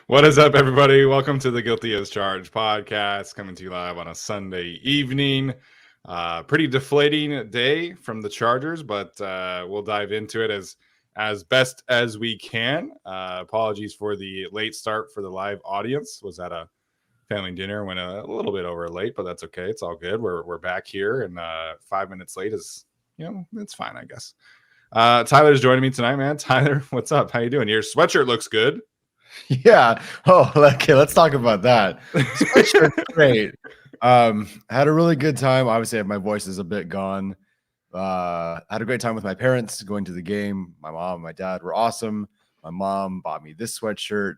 What is up, everybody? Welcome to the Guilty as Charged podcast, coming to you live on a Sunday evening. Pretty deflating day from the Chargers, but we'll dive into it as best as we can. Apologies for the late start for the live audience. Was at a family dinner, went a little bit over late, but that's okay. It's all good. We're back here, and 5 minutes late is, it's fine, I guess. Tyler's joining me tonight, man. Tyler, what's up? How you doing? Your sweatshirt looks good. Yeah. Oh, okay. Let's talk about that. Sweatshirt's great. Had a really good time. Obviously, my voice is a bit gone. Had a great time with my parents going to the game. My mom and my dad were awesome. My mom bought me this sweatshirt.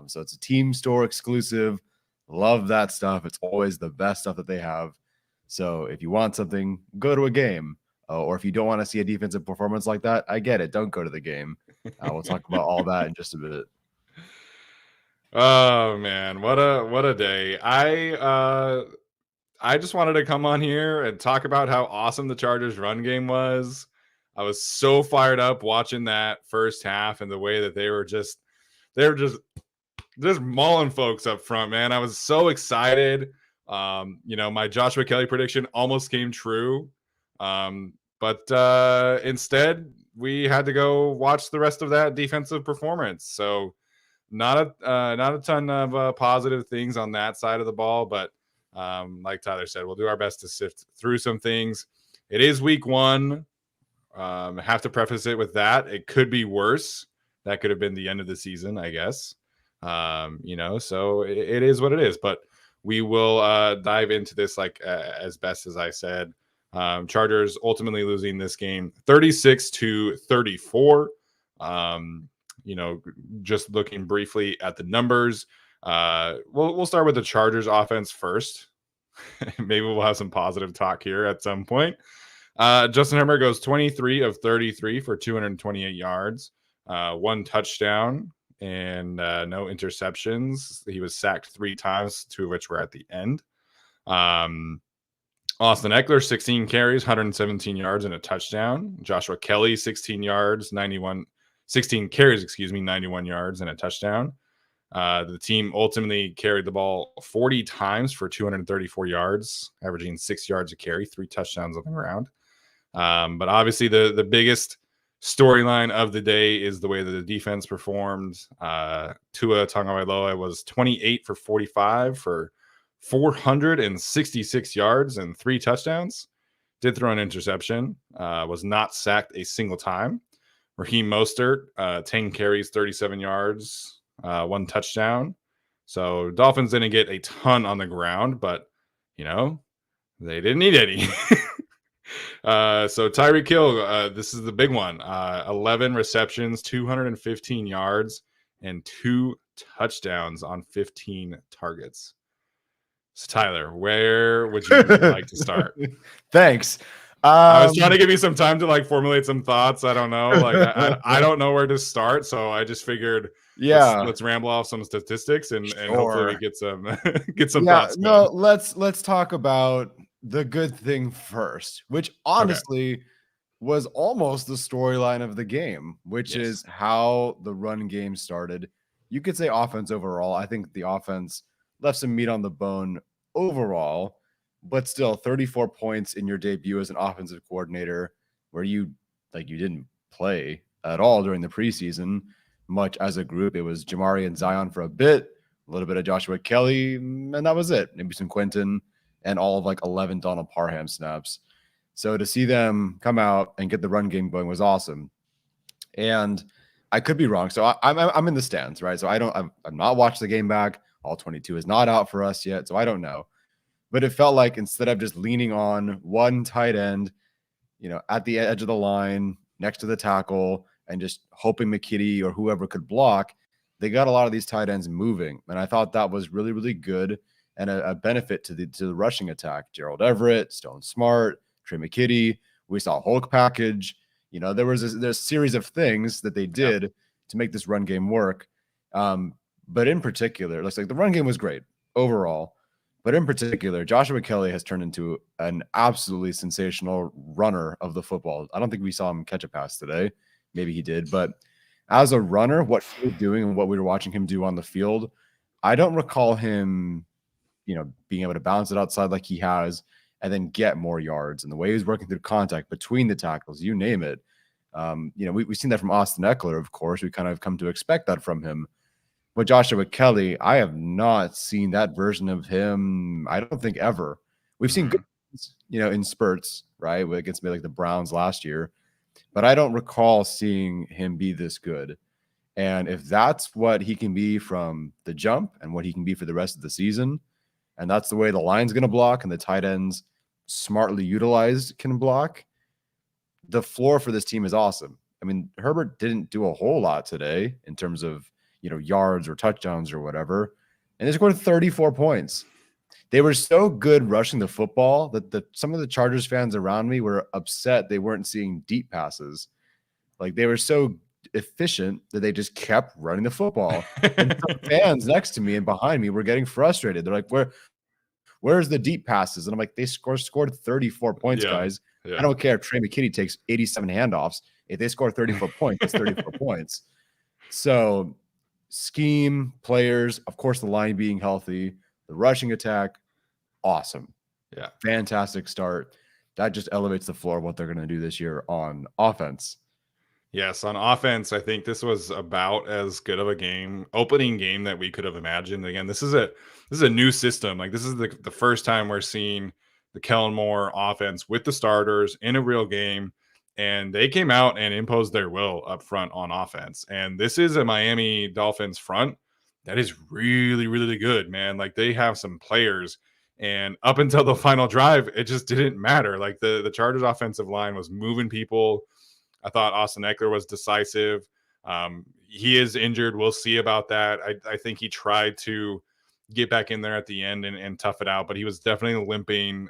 So it's a team store exclusive. Love that stuff. It's always the best stuff that they have. So if you want something, go to a game. Or if you don't want to see a defensive performance like that, I get it. Don't go to the game. We'll talk about all that in just a bit. Oh man, what a day. I just wanted to come on here and talk about how awesome the Chargers run game was. I was so fired up watching that first half and the way that they were just mauling folks up front, man. I was so excited. My Joshua Kelly prediction almost came true. But instead we had to go watch the rest of that defensive performance. So not a ton of positive things on that side of the ball, but like Tyler said, we'll do our best to sift through some things. It is week one. Have to preface it with that. It could be worse. That could have been the end of the season, I guess. So it is what it is, but we will dive into this as best as I said. Chargers ultimately losing this game 36-34. Just looking briefly at the numbers, we'll start with the Chargers offense first. Maybe we'll have some positive talk here at some point. Justin Herbert goes 23 of 33 for 228 yards, one touchdown, and no interceptions. He was sacked 3 times, 2 of which were at the end. Austin Eckler, 16 carries, 117 yards, and a touchdown. Joshua Kelly, 16 carries, 91 yards, and a touchdown. The team ultimately carried the ball 40 times for 234 yards, averaging 6 yards a carry, 3 touchdowns on the ground. But obviously the biggest storyline of the day is the way that the defense performed. Tua Tagovailoa was 28 for 45 for 466 yards and 3 touchdowns. Did throw an interception, was not sacked a single time. Raheem Mostert, 10 carries, 37 yards, 1 touchdown. So Dolphins didn't get a ton on the ground, but, they didn't need any. So Tyreek Hill, this is the big one. 11 receptions, 215 yards, and 2 touchdowns on 15 targets. So Tyler, where would you like to start? Thanks. I was trying to give you some time to formulate some thoughts. I don't know. I don't know where to start. So I just figured, let's ramble off some statistics and hopefully we get some thoughts. No, let's talk about the good thing first, which honestly was almost the storyline of the game, which is how the run game started. You could say offense overall. I think the offense left some meat on the bone overall, but still 34 points in your debut as an offensive coordinator where you didn't play at all during the preseason much as a group. It was Jamari and Zion for a bit, a little bit of Joshua Kelly, and that was it. Maybe some Quentin and all of like 11 Donald Parham snaps. So to see them come out and get the run game going was awesome. And I could be wrong. So I'm in the stands, right? So I'm not watched the game back. All 22 is not out for us yet, so I don't know. But it felt like instead of just leaning on one tight end, at the edge of the line next to the tackle and just hoping McKitty or whoever could block, they got a lot of these tight ends moving. And I thought that was really, really good and a benefit to the rushing attack. Gerald Everett, Stone Smart, Trey McKitty. We saw Hulk package. There's a series of things that they did to make this run game work. But in particular, looks like the run game was great overall. But in particular, Joshua Kelly has turned into an absolutely sensational runner of the football. I don't think we saw him catch a pass today. Maybe he did. But as a runner, what he was doing and what we were watching him do on the field, I don't recall him, being able to bounce it outside like he has and then get more yards. And the way he was working through contact between the tackles, you name it. We've seen that from Austin Eckler, of course. We kind of come to expect that from him. But Joshua Kelly, I have not seen that version of him, I don't think, ever. We've seen good, in spurts, right, against maybe like the Browns last year. But I don't recall seeing him be this good. And if that's what he can be from the jump and what he can be for the rest of the season, and that's the way the line's going to block and the tight ends smartly utilized can block, the floor for this team is awesome. I mean, Herbert didn't do a whole lot today in terms of, yards or touchdowns or whatever. And they scored 34 points. They were so good rushing the football that some of the Chargers fans around me were upset they weren't seeing deep passes. Like they were so efficient that they just kept running the football. And some fans next to me and behind me were getting frustrated. They're like, where's the deep passes? And I'm like, they scored 34 points, guys. I don't care if Trey McKitty takes 87 handoffs. If they score 34 points, it's 34 points. So scheme, players, of course, the line being healthy, the rushing attack, awesome. Yeah. Fantastic start. That just elevates the floor of what they're going to do this year on offense. Yes, on offense, I think this was about as good of a opening game that we could have imagined. Again, this is a new system. Like this is the first time we're seeing the Kellen Moore offense with the starters in a real game. And they came out and imposed their will up front on offense. And this is a Miami Dolphins front that is really, really good, man. Like they have some players. And up until the final drive, it just didn't matter. Like the Chargers offensive line was moving people. I thought Austin Eckler was decisive. He is injured. We'll see about that. I think he tried to get back in there at the end and tough it out, but he was definitely limping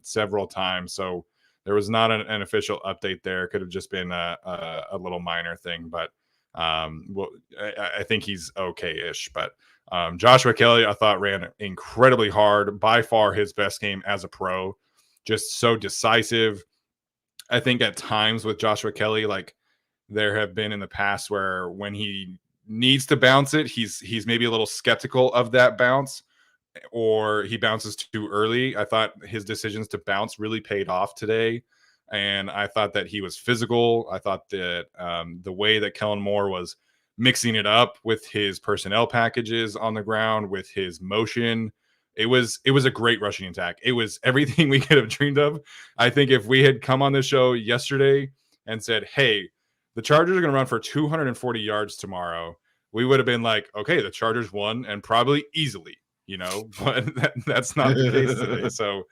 several times. So there was not an official update there. It could have just been a little minor thing, but I think he's okay-ish. But Joshua Kelly, I thought, ran incredibly hard. By far his best game as a pro. Just so decisive. I think at times with Joshua Kelly, like there have been in the past where when he needs to bounce it, he's maybe a little skeptical of that bounce, or he bounces too early. I thought his decisions to bounce really paid off today. And I thought that he was physical. I thought that the way that Kellen Moore was mixing it up with his personnel packages on the ground, with his motion, it was a great rushing attack. It was everything we could have dreamed of. I think if we had come on this show yesterday and said, hey, the Chargers are going to run for 240 yards tomorrow, we would have been like, okay, the Chargers won, and probably easily. But that's not the case today. So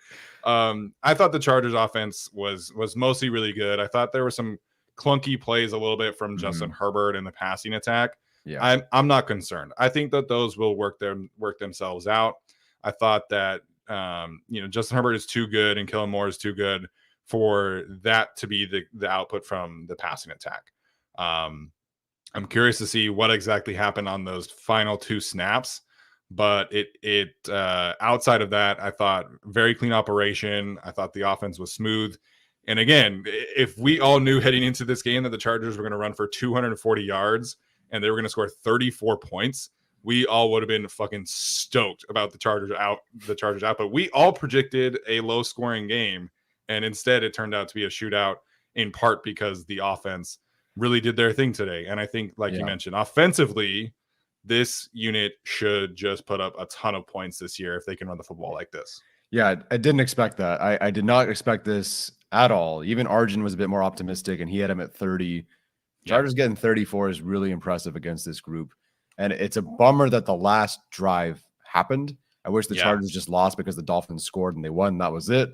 I thought the Chargers offense was mostly really good. I thought there were some clunky plays a little bit from Justin Herbert in the passing attack. Yeah, I'm not concerned. I think that those will work themselves out. I thought that Justin Herbert is too good and Kellen Moore is too good for that to be the output from the passing attack. I'm curious to see what exactly happened on those final two snaps. But it outside of that, I thought very clean operation. I thought the offense was smooth. And again, if we all knew heading into this game that the Chargers were going to run for 240 yards and they were going to score 34 points, we all would have been fucking stoked about the Chargers out. But we all predicted a low scoring game, and instead it turned out to be a shootout, in part because the offense really did their thing today. And I think, like you mentioned, offensively, this unit should just put up a ton of points this year if they can run the football like this. Yeah, I didn't expect that. I did not expect this at all. Even Arjun was a bit more optimistic, and he had him at 30. Chargers getting 34 is really impressive against this group. And it's a bummer that the last drive happened. I wish the Chargers just lost because the Dolphins scored and they won. That was it.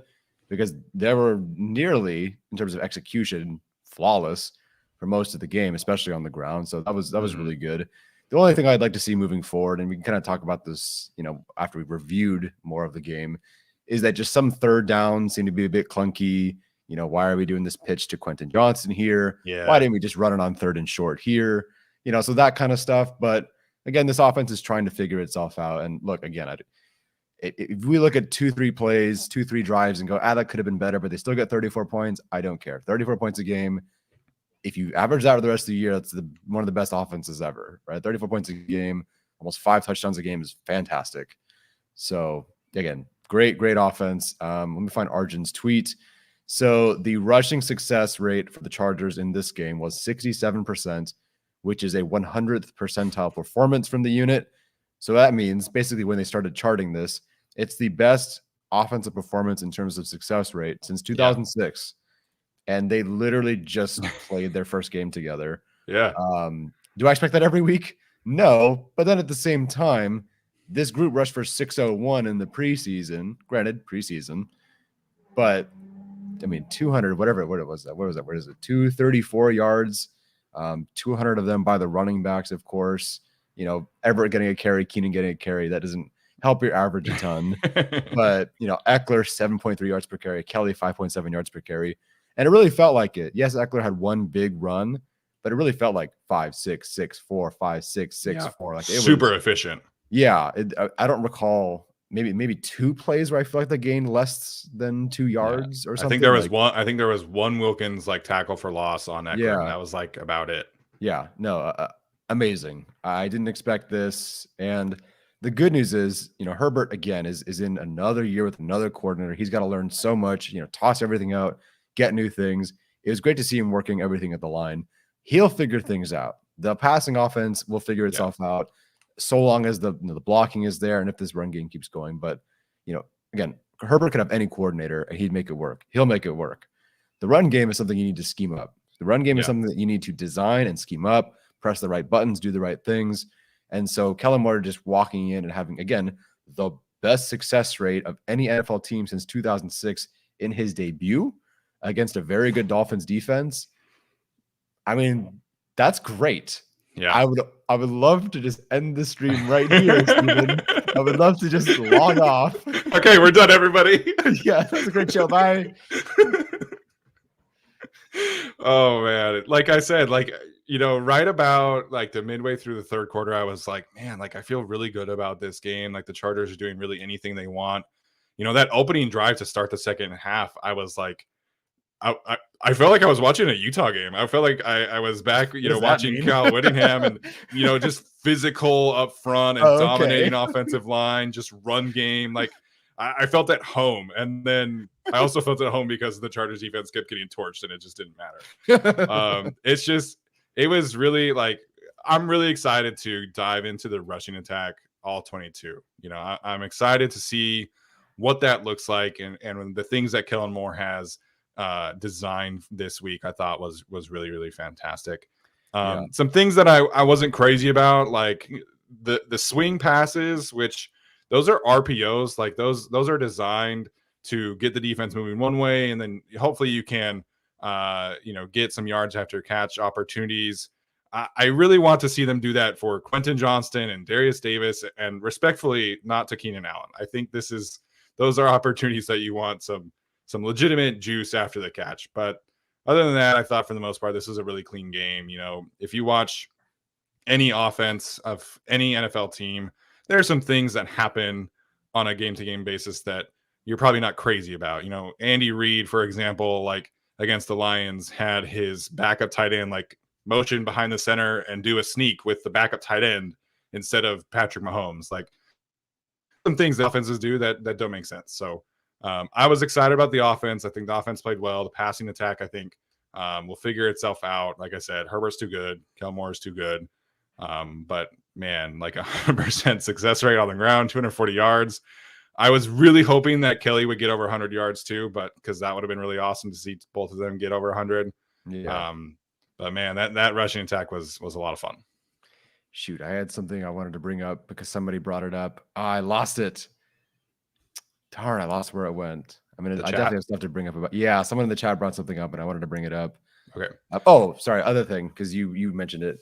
Because they were nearly, in terms of execution, flawless for most of the game, especially on the ground. So that was really good. The only thing I'd like to see moving forward, and we can kind of talk about this, after we've reviewed more of the game, is that just some third downs seem to be a bit clunky. Why are we doing this pitch to Quentin Johnson here? Yeah. Why didn't we just run it on 3rd and short here? So that kind of stuff. But again, this offense is trying to figure itself out. And look, again, if we look at 2-3 plays, 2-3 drives and go, that could have been better, but they still get 34 points, I don't care. 34 points a game. If you average that for the rest of the year, that's one of the best offenses ever, right? 34 points a game, almost 5 touchdowns a game is fantastic. So again, great offense. Let me find Arjun's tweet. So the rushing success rate for the Chargers in this game was 67%, which is a 100th percentile performance from the unit. So that means basically when they started charting this, it's the best offensive performance in terms of success rate since 2006. And they literally just played their first game together. Yeah. Do I expect that every week? No. But then at the same time, this group rushed for 601 in the preseason. Granted, preseason. But, 200, what was that? What is it? 234 yards. 200 of them by the running backs, of course. Everett getting a carry, Keenan getting a carry. That doesn't help your average a ton. But, Eckler, 7.3 yards per carry. Kelly, 5.7 yards per carry. And it really felt like it. Yes, Eckler had one big run, but it really felt like 5, 6, 6, 4, 5, 6, 6, 4. Like it super efficient. Yeah. I don't recall maybe 2 plays where I feel like they gained less than 2 yards or something. I think there was one Wilkins tackle for loss on Eckler. And that was about it. Yeah. No, amazing. I didn't expect this. And the good news is, Herbert again is in another year with another coordinator. He's got to learn so much, toss everything out, get new things. It was great to see him working everything at the line. He'll figure things out. The passing offense will figure itself out so long as the blocking is there and if this run game keeps going. But, again, Herbert could have any coordinator and he'd make it work. He'll make it work. The run game is something you need to scheme up. The run game is something that you need to design and scheme up, press the right buttons, do the right things. And so Kellen Moore just walking in and having, again, the best success rate of any NFL team since 2006 in his debut against a very good Dolphins defense. That's great. Yeah. I would love to just end the stream right here, Steven. I would love to just log off. Okay, we're done, everybody. Yeah, that's a great show. Bye. Oh man. Like I said, right about the midway through the third quarter, I was like, man, I feel really good about this game. The Chargers are doing really anything they want. That opening drive to start the second half, I was like, I felt like I was watching a Utah game. I felt like I was back, watching Kyle Whittingham and, just physical up front and dominating offensive line, just run game. I felt at home. And then I also felt at home because the Chargers defense kept getting torched and it just didn't matter. It was really I'm really excited to dive into the rushing attack, all 22. I'm excited to see what that looks like. And the things that Kellen Moore has designed this week, I thought was really, really fantastic. Some things that I wasn't crazy about, like the swing passes, which those are RPOs, those are designed to get the defense moving one way, and then hopefully you can get some yards after catch opportunities. I really want to see them do that for Quentin Johnston and Darius Davis, and respectfully, not to Keenan Allen. I think those are opportunities that you want some legitimate juice after the catch. But other than that, I thought for the most part, this was a really clean game. If you watch any offense of any NFL team, there are some things that happen on a game-to-game basis that you're probably not crazy about. Andy Reid, for example, against the Lions, had his backup tight end motion behind the center and do a sneak with the backup tight end, instead of Patrick Mahomes. Like some things the offenses do that don't make sense. So I was excited about the offense. I think the offense played well. The passing attack, I think, will figure itself out. Like I said, Herbert's too good. Kelmore is too good. But man, like 100% success rate on the ground, 240 yards. I was really hoping that Kelly would get over 100 yards too, but because that would have been really awesome to see both of them get over 100. Yeah. But man, that rushing attack was a lot of fun. Shoot, I had something I wanted to bring up because somebody brought it up. Oh, I lost it. Darn, I lost where it went. I mean, I definitely have stuff to bring up about. Yeah, someone in the chat brought something up, and I wanted to bring it up. Okay. Oh, sorry. Other thing, because you mentioned it.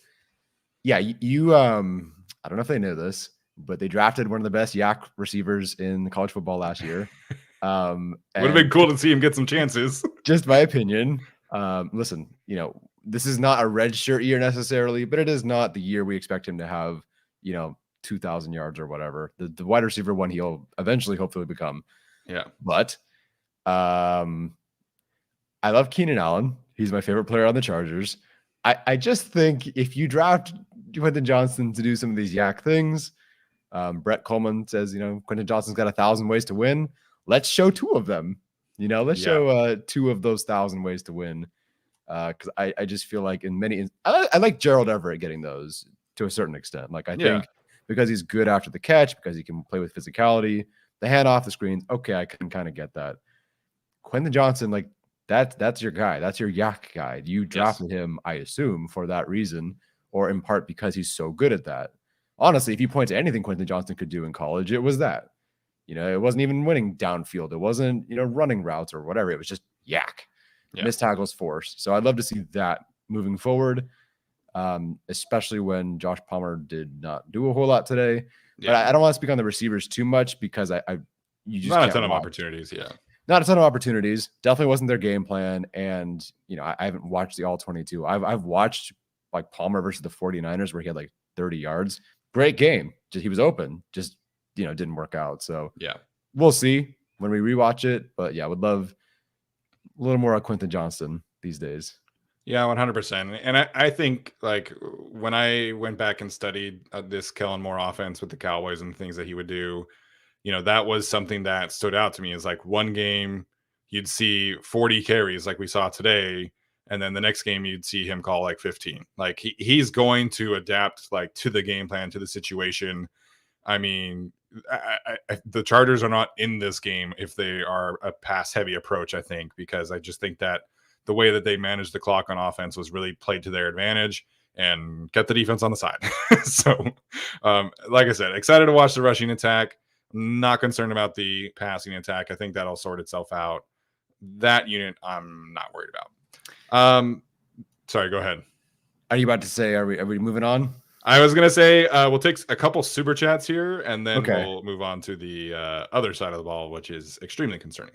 Yeah, you I don't know if they know this, but they drafted one of the best yak receivers in college football last year. Would have been cool to see him get some chances. Just my opinion. Listen, this is not a red shirt year necessarily, but it is not the year we expect him to have, 2,000 yards or whatever. The wide receiver one he'll eventually hopefully become. Yeah. But I love Keenan Allen. He's my favorite player on the Chargers. I just think if you draft Quentin Johnston to do some of these yak things, Brett Coleman says, Quentin Johnston's got 1,000 ways to win. Let's show 2 of them. Let's show 2 of those 1,000 ways to win. Because I just feel like I like Gerald Everett getting those to a certain extent. Like I think because he's good after the catch, because he can play with physicality, the handoff, the screens. Okay, I can kind of get that. Quentin Johnston, like that's your guy. That's your yak guy. You drafted him, I assume, for that reason, or in part because he's so good at that. Honestly, if you point to anything Quentin Johnston could do in college, it was that. It wasn't even winning downfield. It wasn't, running routes or whatever. It was just yak. Missed tackles forced. So I'd love to see that moving forward, especially when Josh Palmer did not do a whole lot today. Yeah. But I don't want to speak on the receivers too much because you just not a ton of opportunities. Yeah. Not a ton of opportunities. Definitely wasn't their game plan. And, I haven't watched the all 22. I've watched like Palmer versus the 49ers where he had like 30 yards. Great game. He was open. Just, didn't work out. So yeah, we'll see when we rewatch it. But yeah, I would love a little more of Quentin Johnston these days. Yeah, 100%. And I think like when I went back and studied this Kellen Moore offense with the Cowboys and things that he would do, that was something that stood out to me. Is like one game you'd see 40 carries like we saw today, and then the next game you'd see him call like 15. Like he's going to adapt like to the game plan, to the situation. I mean, the Chargers are not in this game if they are a pass heavy approach, I think, because I just think that the way that they managed the clock on offense was really played to their advantage and kept the defense on the side. So, like I said, excited to watch the rushing attack. Not concerned about the passing attack. I think that'll sort itself out. That unit, I'm not worried about. Sorry, go ahead. Are you about to say, are we moving on? I was going to say, we'll take a couple super chats here, and then we'll move on to the other side of the ball, which is extremely concerning.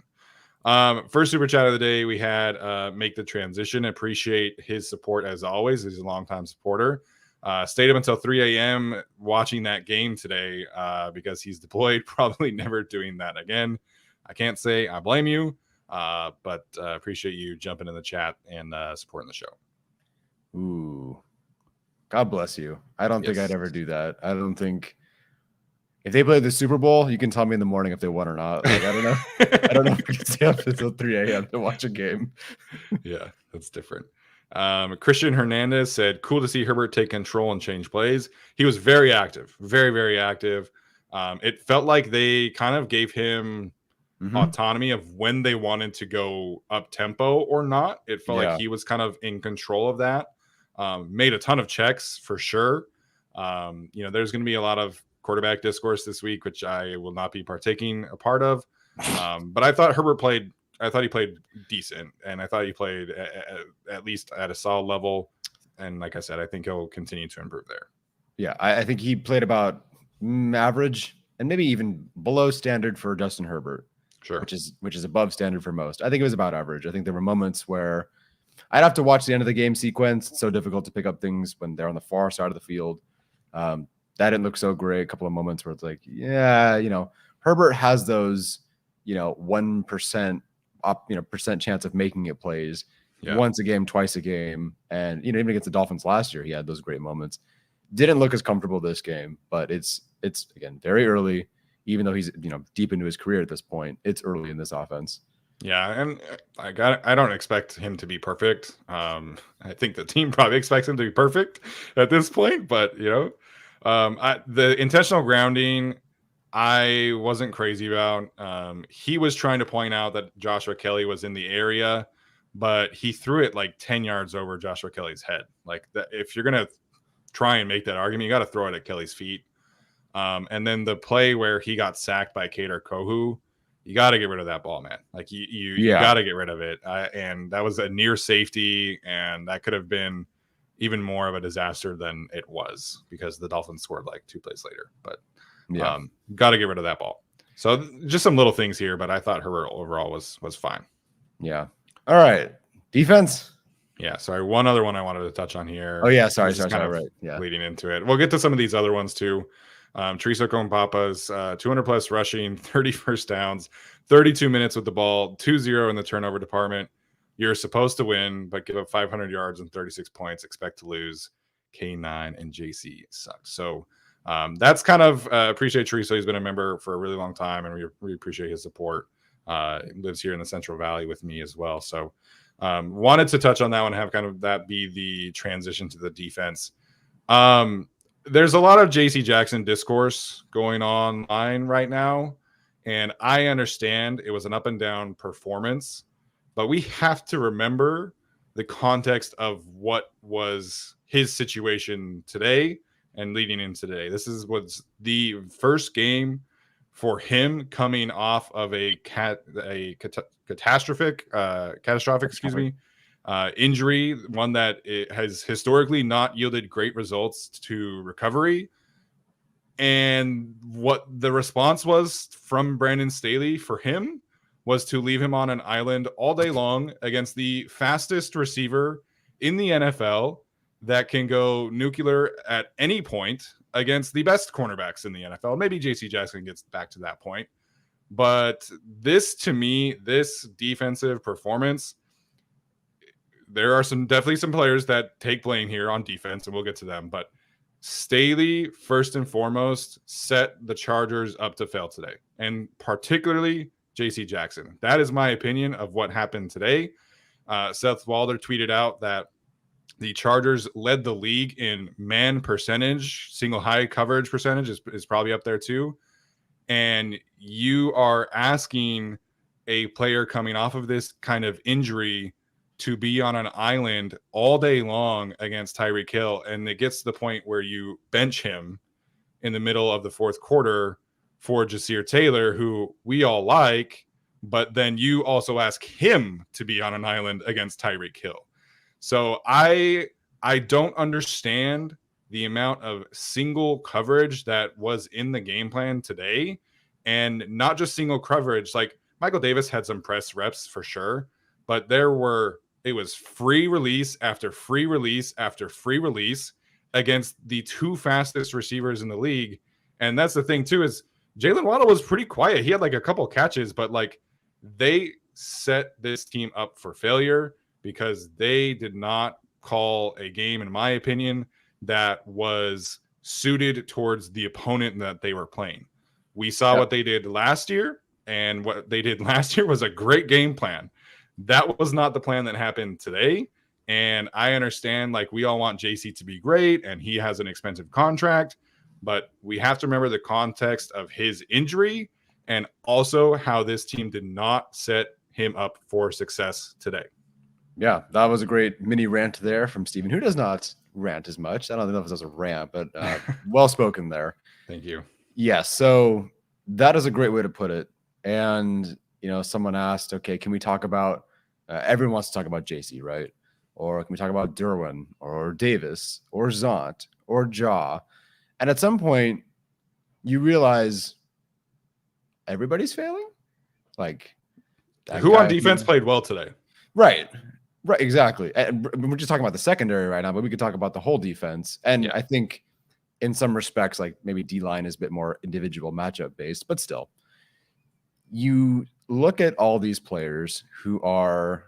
First super chat of the day, we had Make the Transition. Appreciate his support as always. He's a longtime supporter. Stayed up until 3 a.m. watching that game today because he's deployed. Probably never doing that again. I can't say I blame you, but appreciate you jumping in the chat and supporting the show. Ooh. God bless you. I don't think I'd ever do that. I don't think if they play the Super Bowl, you can tell me in the morning if they won or not. Like, I don't know. I don't know if we can stay up until 3 a.m. to watch a game. Yeah, that's different. Christian Hernandez said, cool to see Herbert take control and change plays. He was very active, very, very active. It felt like they kind of gave him autonomy of when they wanted to go up tempo or not. It felt like he was kind of in control of that. Made a ton of checks for sure. There's going to be a lot of quarterback discourse this week, which I will not be partaking a part of. But I thought he played decent, and I thought he played at least at a solid level. And like I said, I think he'll continue to improve there. Yeah, I think he played about average and maybe even below standard for Justin Herbert. Sure. Which is above standard for most. I think it was about average. I think there were moments where I'd have to watch the end of the game sequence. It's so difficult to pick up things when they're on the far side of the field. That didn't look so great. A couple of moments where it's like, Herbert has those, 1% percent chance of making it plays once a game, twice a game. And, even against the Dolphins last year, he had those great moments. didn't look as comfortable this game, but it's again very early. Even though he's deep into his career at this point, it's early in this offense. Yeah, and I don't expect him to be perfect. I think the team probably expects him to be perfect at this point, but the intentional grounding, I wasn't crazy about. He was trying to point out that Joshua Kelly was in the area, but he threw it like 10 yards over Joshua Kelly's head. Like if you're gonna try and make that argument, you got to throw it at Kelly's feet. And then the play where he got sacked by Kader Kohu, you got to get rid of that ball, man. Like you got to get rid of it. And that was a near safety, and that could have been even more of a disaster than it was because the Dolphins scored like 2 plays later. But got to get rid of that ball. So just some little things here, but I thought her overall was fine. Yeah. All right. Defense. Yeah. Sorry. One other one I wanted to touch on here. Oh yeah. Sorry. Right. Yeah. Leading into it. We'll get to some of these other ones too. Teresa Kompapa's 200 plus rushing, 30 first downs, 32 minutes with the ball, 2-0 in the turnover department. You're supposed to win, but give up 500 yards and 36 points. Expect to lose. K9 and JC sucks. So that's kind of appreciate Teresa. He's been a member for a really long time, and we appreciate his support. Lives here in the Central Valley with me as well. So wanted to touch on that one, have kind of that be the transition to the defense. There's a lot of JC Jackson discourse going online right now, and I understand it was an up and down performance, but we have to remember the context of what was his situation today and leading in today. This was the first game for him coming off of a catastrophic injury, one that it has historically not yielded great results to recovery. And what the response was from Brandon Staley for him was to leave him on an island all day long against the fastest receiver in the NFL that can go nuclear at any point against the best cornerbacks in the NFL. Maybe JC Jackson gets back to that point. But this, to me, this defensive performance, there are definitely some players that take blame here on defense, and we'll get to them. But Staley, first and foremost, set the Chargers up to fail today, and particularly JC Jackson. That is my opinion of what happened today. Seth Walder tweeted out that the Chargers led the league in man percentage, single high coverage percentage is probably up there too. And you are asking a player coming off of this kind of injury to be on an island all day long against Tyreek Hill. And it gets to the point where you bench him in the middle of the fourth quarter for Jasir Taylor, who we all like, but then you also ask him to be on an island against Tyreek Hill. So I don't understand the amount of single coverage that was in the game plan today, and not just single coverage. Like Michael Davis had some press reps for sure, but it was free release after free release after free release against the two fastest receivers in the league. And that's the thing too, is Jalen Waddle was pretty quiet. He had like a couple catches, but like they set this team up for failure because they did not call a game, in my opinion, that was suited towards the opponent that they were playing. We saw what they did last year, and what they did last year was a great game plan. That was not the plan that happened today. And I understand, like, we all want JC to be great, and he has an expensive contract, but we have to remember the context of his injury and also how this team did not set him up for success today. Yeah, that was a great mini rant there from Steven, who does not rant as much. I don't know if it was a rant, but well spoken there. Thank you. Yeah, so that is a great way to put it. And, someone asked, okay, can we talk about, everyone wants to talk about JC, right? Or can we talk about Derwin or Davis or Zont or Jaw? And at some point, you realize everybody's failing. Like, who on defense played well today? Right, exactly. And we're just talking about the secondary right now, but we could talk about the whole defense. And I think in some respects, like maybe D-line is a bit more individual matchup based, but still, you look at all these players who are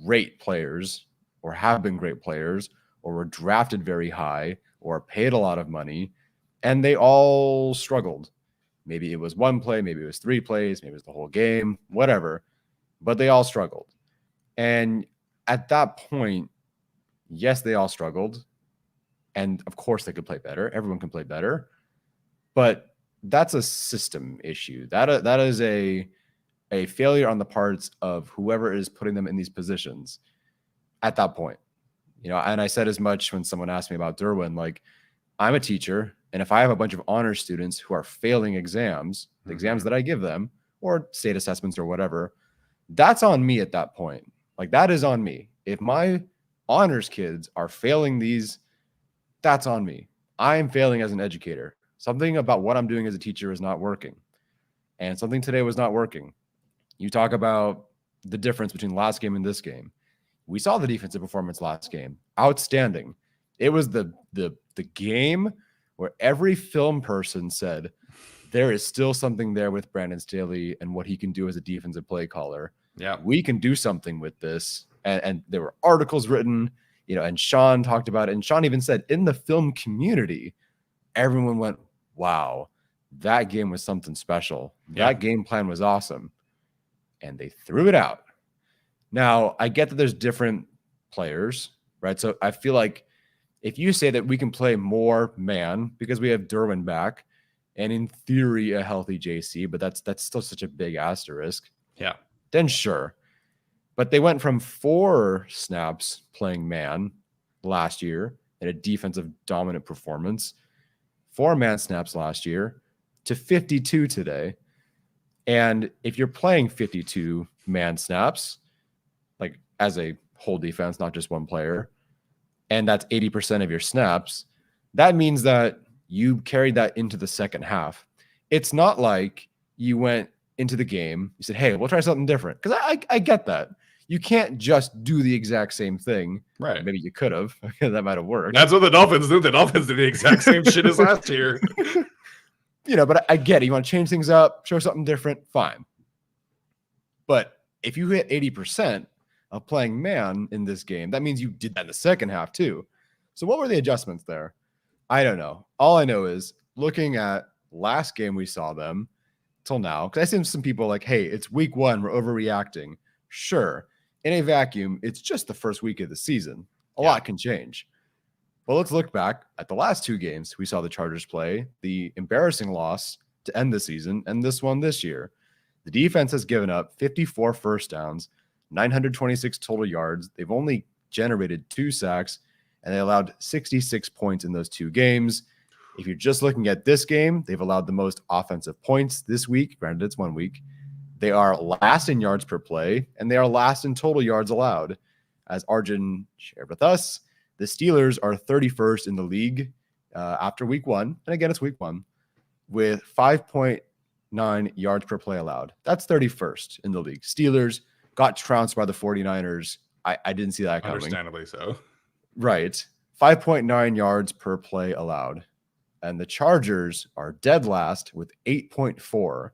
great players or have been great players or were drafted very high or paid a lot of money, and they all struggled. Maybe it was one play, maybe it was 3 plays, maybe it was the whole game, whatever, but they all struggled. And at that point, yes, they all struggled. And of course they could play better. Everyone can play better. But that's a system issue. That is a failure on the parts of whoever is putting them in these positions at that point. And I said as much when someone asked me about Derwin, like, I'm a teacher, and if I have a bunch of honor students who are failing exams, the exams that I give them, or state assessments or whatever, that's on me at that point. Like, that is on me. If my honors kids are failing these, that's on me. I am failing as an educator. Something about what I'm doing as a teacher is not working. And something today was not working. You talk about the difference between last game and this game. We saw the defensive performance last game. Outstanding. It was the game where every film person said there is still something there with Brandon Staley and what he can do as a defensive play caller. Yeah, we can do something with this. And there were articles written, and Sean talked about it. And Sean even said in the film community, everyone went, wow, that game was something special. Yeah. That game plan was awesome. And they threw it out. Now, I get that there's different players, right? So I feel like if you say that we can play more man because we have Derwin back and in theory a healthy JC, but that's still such a big asterisk. Yeah. Then sure. But they went from 4 snaps playing man last year in a defensive dominant performance, 4 man snaps last year to 52 today. And if you're playing 52 man snaps, like as a whole defense, not just one player, and that's 80% of your snaps, that means that you carried that into the second half. It's not like you went into the game, you said, hey, we'll try something different. Because I get that. You can't just do the exact same thing. Right. Maybe you could have. That might have worked. That's what the Dolphins do. The Dolphins did the exact same shit as last year. But I get it. You want to change things up, show something different, fine. But if you hit 80% of playing man in this game, that means you did that in the second half too. So what were the adjustments there? I don't know. All I know is looking at last game we saw them till now, because I seen some people like, hey, it's week 1, we're overreacting. Sure. In a vacuum, it's just the first week of the season. A lot can change. Well, let's look back at the last 2 games we saw the Chargers play, the embarrassing loss to end the season, and this one this year. The defense has given up 54 first downs, 926 total yards. They've only generated 2 sacks, and they allowed 66 points in those 2 games. If you're just looking at this game, they've allowed the most offensive points this week. Granted, it's 1 week. They are last in yards per play, and they are last in total yards allowed. As Arjun shared with us, the Steelers are 31st in the league after week 1. And again, it's week 1 with 5.9 yards per play allowed. That's 31st in the league. Steelers got trounced by the 49ers. I didn't see that coming. Understandably so. Right. 5.9 yards per play allowed. And the Chargers are dead last with 8.4.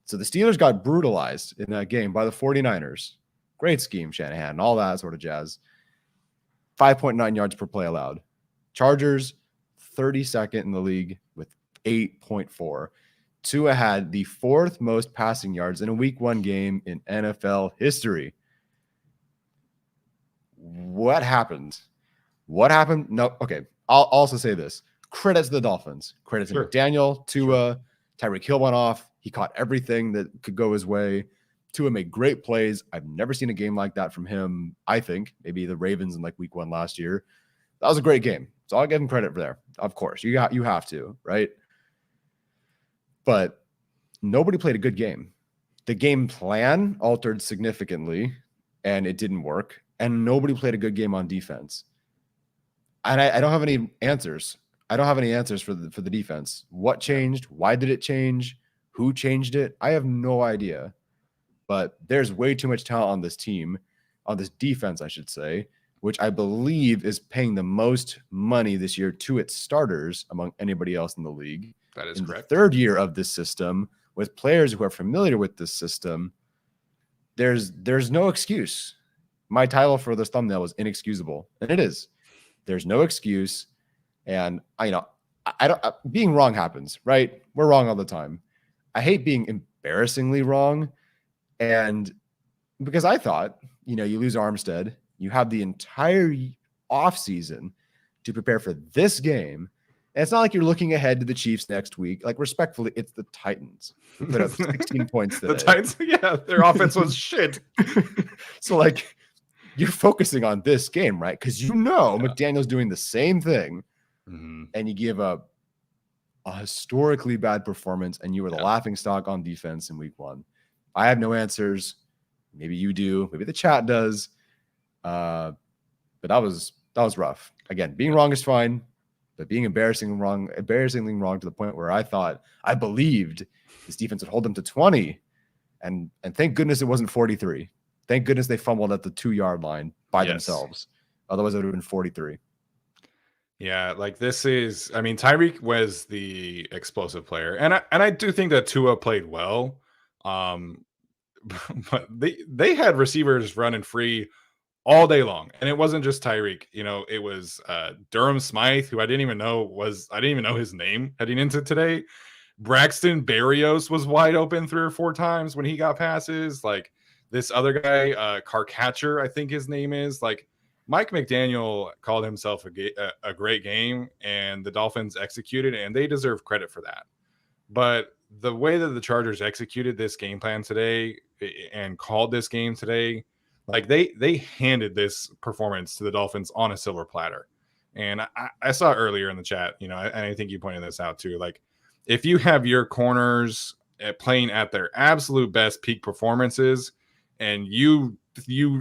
So the Steelers got brutalized in that game by the 49ers. Great scheme, Shanahan, all that sort of jazz. 5.9 yards per play allowed. Chargers, 32nd in the league with 8.4. Tua had the 4th most passing yards in a week 1 game in NFL history. What happened? What happened? No, okay. I'll also say this. Credit to the Dolphins. Credit to McDaniel, Tua, Tyreek Hill went off. He caught everything that could go his way. Tua made great plays. I've never seen a game like that from him, I think. Maybe the Ravens in like week 1 last year. That was a great game. So I'll give him credit for there. Of course. You have to, right? But nobody played a good game. The game plan altered significantly, and it didn't work. And nobody played a good game on defense. And I don't have any answers. I don't have any answers for the defense. What changed? Why did it change? Who changed it? I have no idea. But there's way too much talent on this team, on this defense, I should say, which I believe is paying the most money this year to its starters among anybody else in the league. That is correct. The 3rd year of this system, with players who are familiar with this system, there's no excuse. My title for this thumbnail was inexcusable, and it is. There's no excuse. And I don't being wrong happens, right? We're wrong all the time. I hate being embarrassingly wrong. And because I thought, you lose Armstead, you have the entire off season to prepare for this game. And it's not like you're looking ahead to the Chiefs next week. Like, respectfully, it's the Titans who put up 16 points today. The Titans, yeah, their offense was shit. So, like, you're focusing on this game, right? Because McDaniel's doing the same thing, and you give a historically bad performance, and you were the laughing stock on defense in week 1. I have no answers. Maybe you do. Maybe the chat does. But that was rough. Again, being wrong is fine, but being embarrassingly wrong to the point where I believed this defense would hold them to 20, and thank goodness it wasn't 43. Thank goodness they fumbled at the 2-yard line by themselves. Otherwise, it would have been 43. Yeah, like Tyreek was the explosive player, and I do think that Tua played well. But they had receivers running free all day long, and it wasn't just Tyreek. It was Durham Smythe, who I didn't even know his name heading into today. Braxton Berrios was wide open 3 or 4 times when he got passes. Like, this other guy, Carcatcher, I think his name is. Like, Mike McDaniel called himself a great game, and the Dolphins executed, and they deserve credit for that. But the way that the Chargers executed this game plan today and called this game today, like, they handed this performance to the Dolphins on a silver platter. And I saw earlier in the chat, and I think you pointed this out too. Like, if you have your corners playing at their absolute best peak performances, and you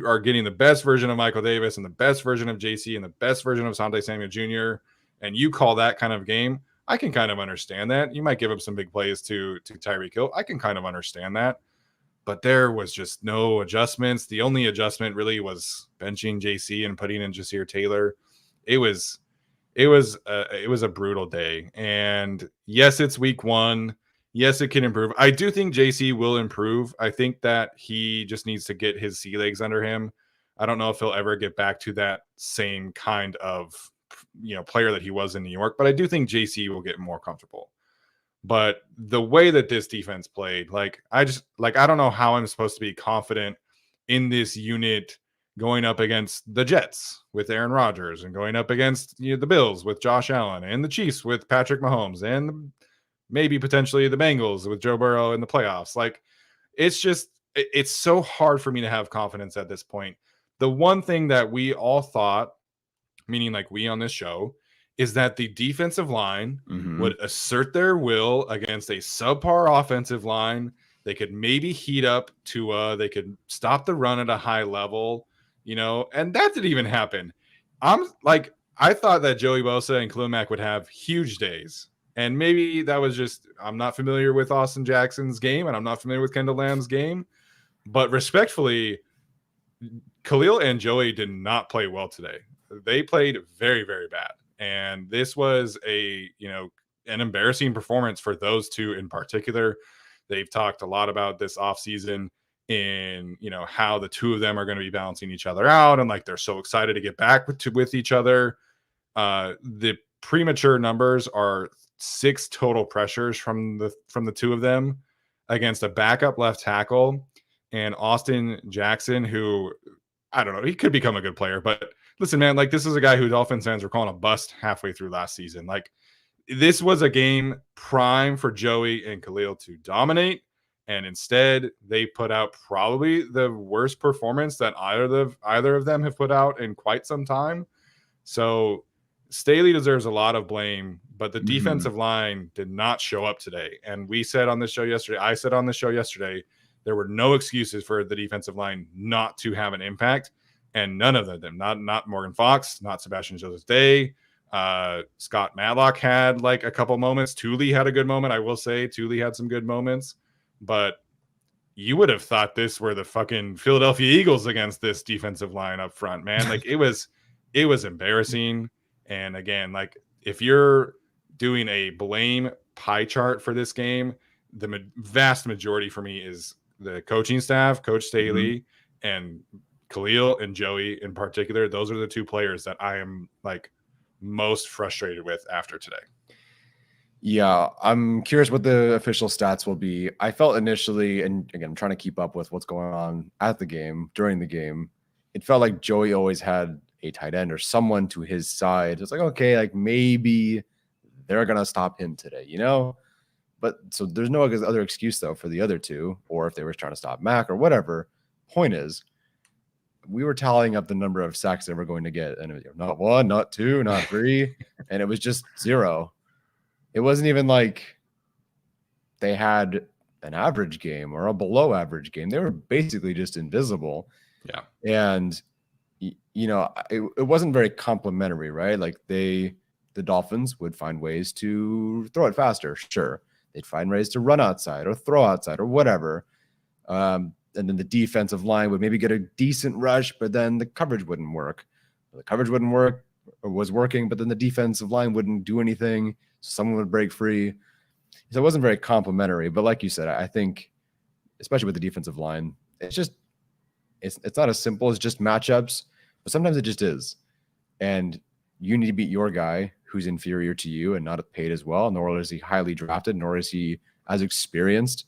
are getting the best version of Michael Davis and the best version of JC and the best version of Asante Samuel Jr., and you call that kind of game, I can kind of understand that. You might give up some big plays to Tyreek Hill. I can kind of understand that. But there was just no adjustments. The only adjustment really was benching JC and putting in Jasir Taylor. It was a brutal day. And yes, it's week 1. Yes, it can improve. I do think JC will improve. I think that he just needs to get his sea legs under him. I don't know if he'll ever get back to that same kind of player that he was in New York, but I do think JC will get more comfortable. But the way that this defense played, I don't know how I'm supposed to be confident in this unit going up against the Jets with Aaron Rodgers, and going up against the Bills with Josh Allen, and the Chiefs with Patrick Mahomes, and maybe potentially the Bengals with Joe Burrow in the playoffs. Like, it's so hard for me to have confidence at this point. The one thing that we all thought, meaning like we on this show, is that the defensive line would assert their will against a subpar offensive line. They could maybe heat up Tua. They could stop the run at a high level, and that didn't even happen. I thought that Joey Bosa and Khalil Mack would have huge days. And maybe that was just, I'm not familiar with Austin Jackson's game, and I'm not familiar with Kendall Lamb's game. But respectfully, Khalil and Joey did not play well today. They played very, very bad. And this was an embarrassing performance for those two in particular. They've talked a lot about this offseason in, how the two of them are going to be balancing each other out. And like, they're so excited to get back with each other. The premature numbers are 6 total pressures from the two of them against a backup left tackle and Austin Jackson, who, I don't know, he could become a good player, but listen, man, like, this is a guy who Dolphins fans were calling a bust halfway through last season. Like, this was a game prime for Joey and Khalil to dominate, and instead they put out probably the worst performance that either of them have put out in quite some time. So Staley deserves a lot of blame, but the defensive line did not show up today. And I said on the show yesterday, there were no excuses for the defensive line not to have an impact. And none of them, not Morgan Fox, not Sebastian Joseph Day. Scott Matlock had like a couple moments. Thule had a good moment. I will say Thule had some good moments, but you would have thought this were the fucking Philadelphia Eagles against this defensive line up front, man. Like, it was embarrassing. And again, like, if you're doing a blame pie chart for this game, the vast majority for me is the coaching staff, Coach Staley, and Khalil and Joey in particular. Those are the two players that I am like most frustrated with after today. Yeah, I'm curious what the official stats will be. I felt initially, and again, I'm trying to keep up with what's going on at the game, during the game. It felt like Joey always had a tight end or someone to his side. It's like, okay, like maybe they're going to stop him today, you know? But so there's no other excuse, though, for the other two, or if they were trying to stop Mac or whatever. Point is, we were tallying up the number of sacks they were going to get, and it was not 1, not 2, not 3, and it was just 0. It wasn't even like they had an average game or a below average game. They were basically just invisible. Yeah. And, you know, it wasn't very complimentary, right? Like the Dolphins would find ways to throw it faster. Sure. They'd find ways to run outside or throw outside or whatever. And then the defensive line would maybe get a decent rush, but then the coverage wouldn't work. The coverage wouldn't work or was working, but then the defensive line wouldn't do anything. Someone would break free. So it wasn't very complimentary. But like you said, I think, especially with the defensive line, it's not as simple as just matchups, but sometimes it just is. And you need to beat your guy who's inferior to you and not paid as well, nor is he highly drafted, nor is he as experienced,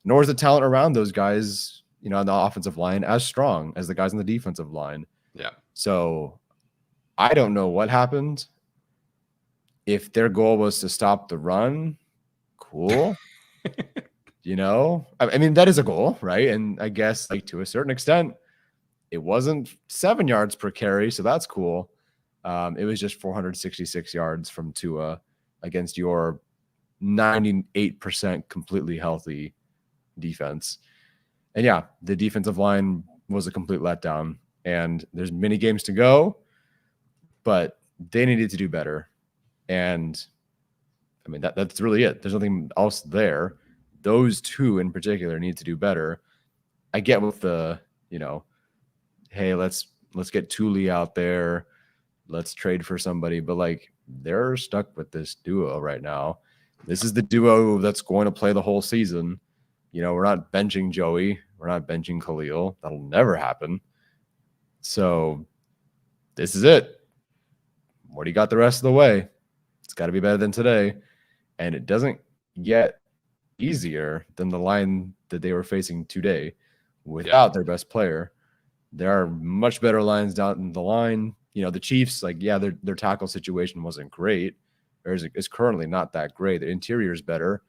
nor is the talent around those guys, you know, on the offensive line as strong as the guys on the defensive line. Yeah. So I don't know what happened. If their goal was to stop the run, cool. You know, I mean, that is a goal, right? And I guess, like, to a certain extent, it wasn't 7 yards per carry, so that's cool. It was just 466 yards from Tua against your 98% completely healthy defense. And yeah, the defensive line was a complete letdown. And there's many games to go, but they needed to do better. And I mean, that's really it. There's nothing else there. Those two in particular need to do better. I get with the, you know, hey, let's get Thule out there. Let's trade for somebody. But like, they're stuck with this duo right now. This is the duo that's going to play the whole season. You know, we're not benching Joey. We're not benching Khalil. That'll never happen. So this is it. What do you got the rest of the way? It's got to be better than today. And it doesn't get easier than the line that they were facing today without their best player. There are much better lines down the line. You know, the Chiefs, like, yeah, their tackle situation wasn't great. Or is currently not that great. The interior is better,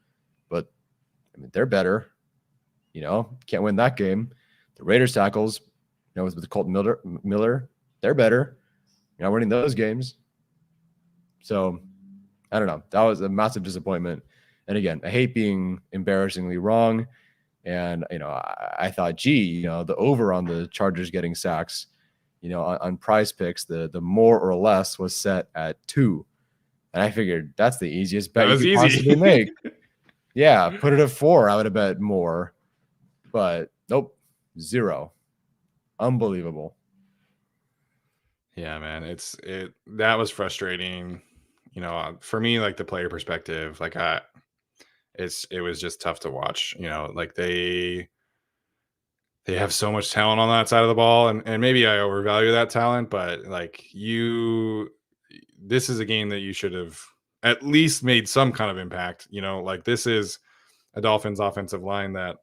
but I mean, they're better. You know, can't win that game. The Raiders tackles, you know, with Colton Miller, they're better. You're not winning those games. So I don't know. That was a massive disappointment. And again, I hate being embarrassingly wrong. And, you know, I thought, gee, you know, the over on the Chargers getting sacks, you know, on Prize Picks, the more or less was set at 2. And I figured that's the easiest bet you could possibly make. Yeah, put it at 4. I would have bet more. But nope, 0. Unbelievable. Yeah, man. That was frustrating. You know, for me, like the player perspective, like it was just tough to watch. You know, like they have so much talent on that side of the ball, and maybe I overvalue that talent, but like this is a game that you should have at least made some kind of impact. You know, like this is a Dolphins offensive line that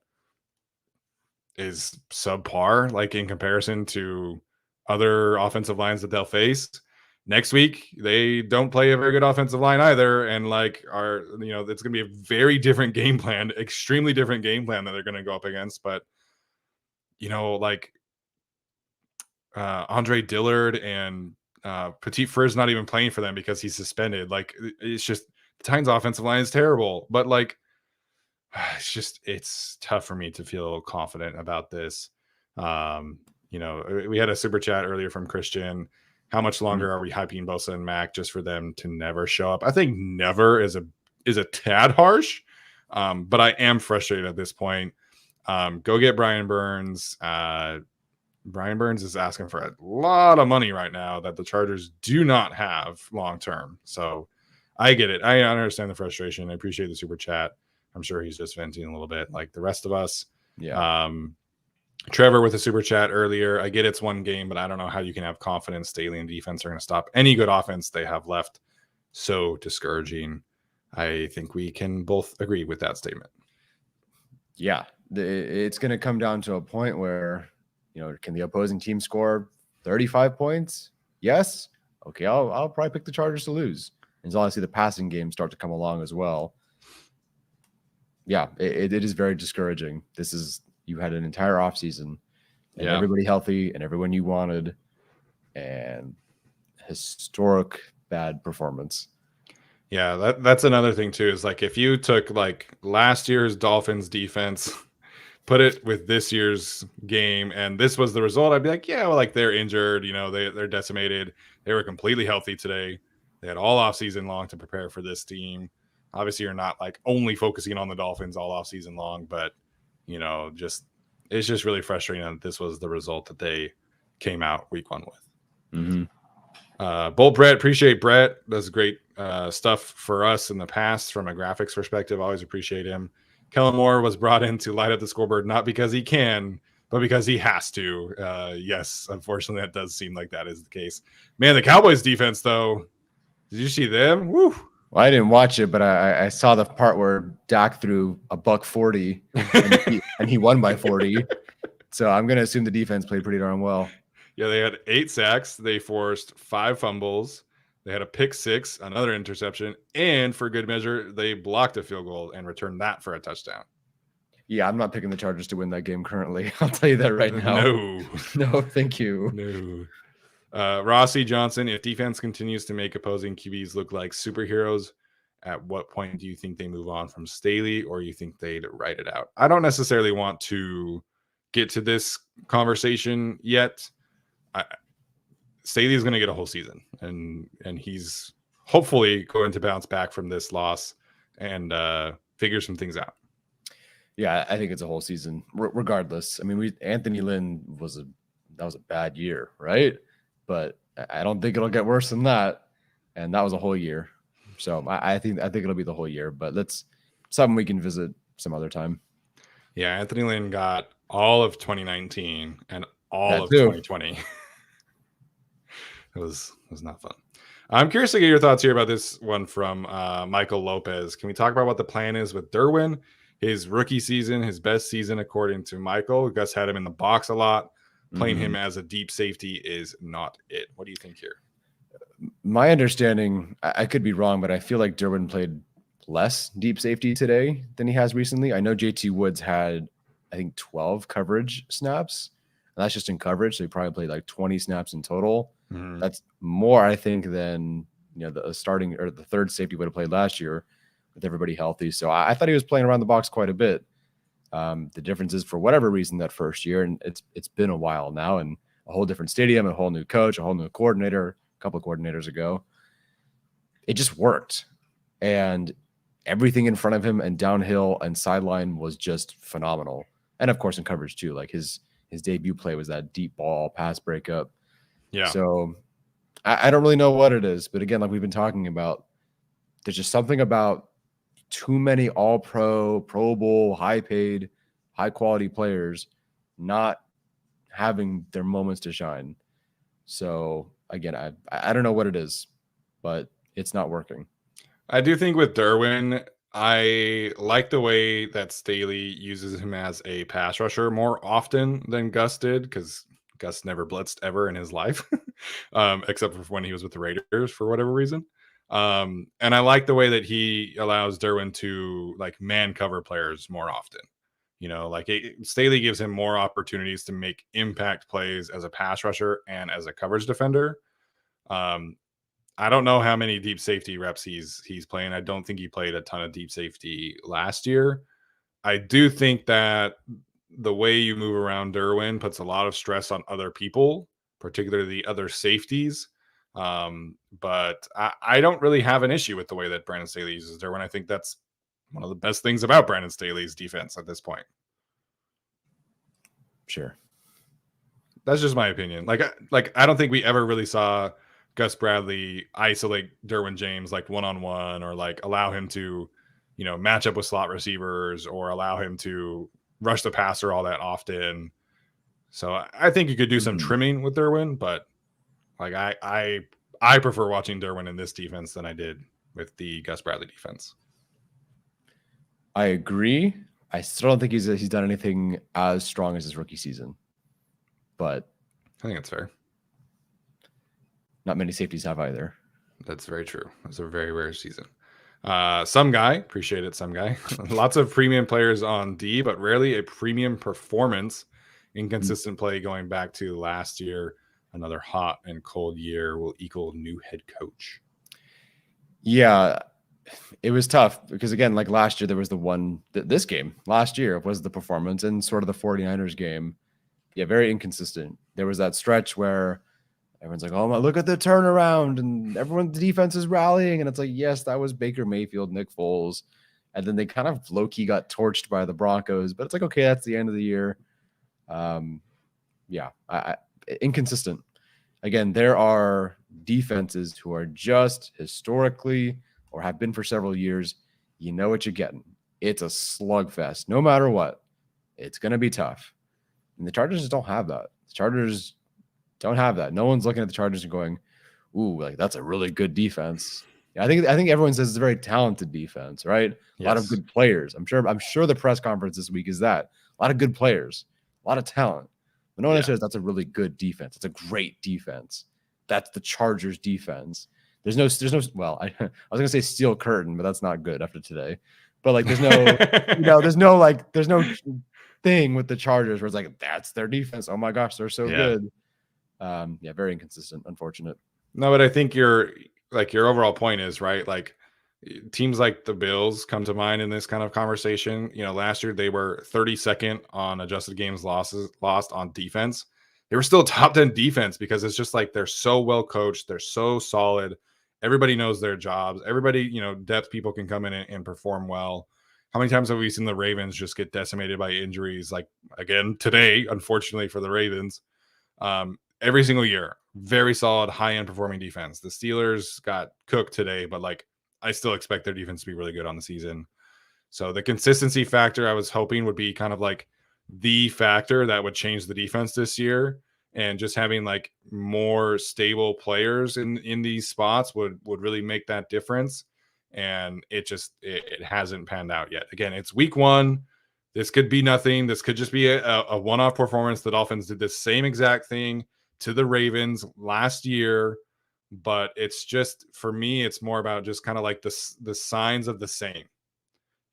is subpar, like in comparison to other offensive lines that they'll face. Next week, they don't play a very good offensive line either. And like you know, it's going to be a very different game plan, extremely different game plan that they're going to go up against. But, you know, like Andre Dillard and Petit Frer's not even playing for them because he's suspended. Like, it's just the Titans offensive line is terrible, but like, it's tough for me to feel confident about this. You know, we had a super chat earlier from Christian. How much longer are we hyping Bosa and Mac just for them to never show up? I think never is a tad harsh, but I am frustrated at this point. Go get Brian Burns. Brian Burns is asking for a lot of money right now that the Chargers do not have long term. So I get it. I understand the frustration. I appreciate the super chat. I'm sure he's just venting a little bit like the rest of us. Yeah. Trevor with a super chat earlier. I get it's one game, but I don't know how you can have confidence Staley and defense are going to stop any good offense they have left. So discouraging. I think we can both agree with that statement. Yeah, it's going to come down to a point where, can the opposing team score 35 points? Yes. Okay, I'll probably pick the Chargers to lose until I see the passing game start to come along as well. Yeah, it is very discouraging. You had an entire offseason and everybody healthy and everyone you wanted, and historic bad performance. Yeah, that's another thing too, is like if you took like last year's Dolphins defense, put it with this year's game, and this was the result, I'd be like, yeah, well, like they're injured, they're decimated. They were completely healthy today. They had all off season long to prepare for this team. Obviously, you're not like only focusing on the Dolphins all off season long, but it's just really frustrating that this was the result that they came out week 1 with. Bolt Brett, appreciate Brett. Does great stuff for us in the past from a graphics perspective. Always appreciate him. Kellen Moore was brought in to light up the scoreboard, not because he can, but because he has to. Yes, unfortunately, that does seem like that is the case. Man, the Cowboys defense, though, did you see them? Woo! Well, I didn't watch it, but I saw the part where Dak threw a $140 and he won by 40. So I'm going to assume the defense played pretty darn well. Yeah, they had 8 sacks. They forced 5 fumbles. They had a pick 6, another interception, and for good measure, they blocked a field goal and returned that for a touchdown. Yeah, I'm not picking the Chargers to win that game currently. I'll tell you that right now. No, thank you. No. Rossi Johnson, if defense continues to make opposing QBs look like superheroes, at what point do you think they move on from Staley, or you think they'd write it out? I don't necessarily want to get to this conversation yet. Staley is going to get a whole season, and he's hopefully going to bounce back from this loss and figure some things out. Yeah, I think it's a whole season, regardless. I mean, Anthony Lynn was a bad year, right? But I don't think it'll get worse than that, and that was a whole year. So I think it'll be the whole year, but that's something we can visit some other time. Yeah, Anthony Lynn got all of 2019 and all of 2020. It was not fun. I'm curious to get your thoughts here about this one from Michael Lopez. Can we talk about what the plan is with Derwin? His rookie season, his best season, according to Michael. Gus had him in the box a lot. Playing him as a deep safety is not it. What do you think here? My understanding, I could be wrong, but I feel like Derwin played less deep safety today than he has recently. I know JT Woods had, I think, 12 coverage snaps. And that's just in coverage. So he probably played like 20 snaps in total. That's more, I think, than the starting or the third safety would have played last year with everybody healthy. So I thought he was playing around the box quite a bit. The difference is, for whatever reason, that first year, and it's been a while now, and a whole different stadium, a whole new coach, a whole new coordinator, a couple of coordinators ago, it just worked. And everything in front of him and downhill and sideline was just phenomenal. And of course in coverage too. Like his debut play was that deep ball pass breakup. Yeah. So I don't really know what it is, but again, like we've been talking about, there's just something about too many all-pro, Pro Bowl, high-paid, high-quality players not having their moments to shine. So again, I don't know what it is, but it's not working. I do think with Derwin, I like the way that Staley uses him as a pass rusher more often than Gus did, because Gus never blitzed ever in his life, except for when he was with the Raiders for whatever reason. And I like the way that he allows Derwin to like man cover players more often. Staley gives him more opportunities to make impact plays as a pass rusher and as a coverage defender. I don't know how many deep safety reps he's playing. I don't think he played a ton of deep safety last year. I do think that the way you move around Derwin puts a lot of stress on other people, particularly the other safeties. But I don't really have an issue with the way that Brandon Staley uses Derwin. I think that's one of the best things about Brandon Staley's defense at this point. Sure. That's just my opinion. Like I don't think we ever really saw Gus Bradley isolate Derwin James like one-on-one, or like allow him to, match up with slot receivers, or allow him to rush the passer all that often. So I think you could do some trimming with Derwin, but like I prefer watching Derwin in this defense than I did with the Gus Bradley defense. I agree. I still don't think he's done anything as strong as his rookie season, but I think it's fair. Not many safeties have either. That's very true. It's a very rare season. Some guy, appreciate it, some guy. Lots of premium players on D, but rarely a premium performance. Inconsistent play going back to last year. Another hot and cold year will equal new head coach. Yeah, it was tough because, again, like last year, there was the one, this game last year was the performance, and sort of the 49ers game. Yeah, very inconsistent. There was that stretch where everyone's like, oh my, look at the turnaround, and the defense is rallying. And it's like, yes, that was Baker Mayfield, Nick Foles. And then they kind of low-key got torched by the Broncos, but it's like, okay, that's the end of the year. Yeah, inconsistent. Again, there are defenses who are just historically or have been for several years. You know what you're getting. It's a slugfest. No matter what, it's going to be tough. And the Chargers just don't have that. The Chargers don't have that. No one's looking at the Chargers and going, ooh, like that's a really good defense. Yeah, I think everyone says it's a very talented defense, right? Yes. A lot of good players. I'm sure the press conference this week is that. A lot of good players, a lot of talent. But no one says that's a really good defense. It's a great defense. That's the Chargers defense. There's no well, I was gonna say steel curtain, but that's not good after today. But like there's no there's no thing with the Chargers where it's like that's their defense. Oh my gosh, they're so good. Very inconsistent, unfortunate. No, but I think your overall point is right. Like teams like the Bills come to mind in this kind of conversation. Last year they were 32nd on adjusted games lost on defense. They were still top 10 defense because it's just like they're so well coached, they're so solid. Everybody knows their jobs. Everybody, depth people can come in and perform well. How many times have we seen the Ravens just get decimated by injuries? Like again today, unfortunately for the Ravens. Every single year, very solid, high-end performing defense. The Steelers got cooked today, but like I still expect their defense to be really good on the season. So the consistency factor I was hoping would be kind of like the factor that would change the defense this year, and just having like more stable players in these spots would really make that difference. And it hasn't panned out yet. Again, it's week 1. This could be nothing. This could just be a one-off performance. The Dolphins did the same exact thing to the Ravens last year, but it's just, for me, it's more about just kind of like the signs of the same.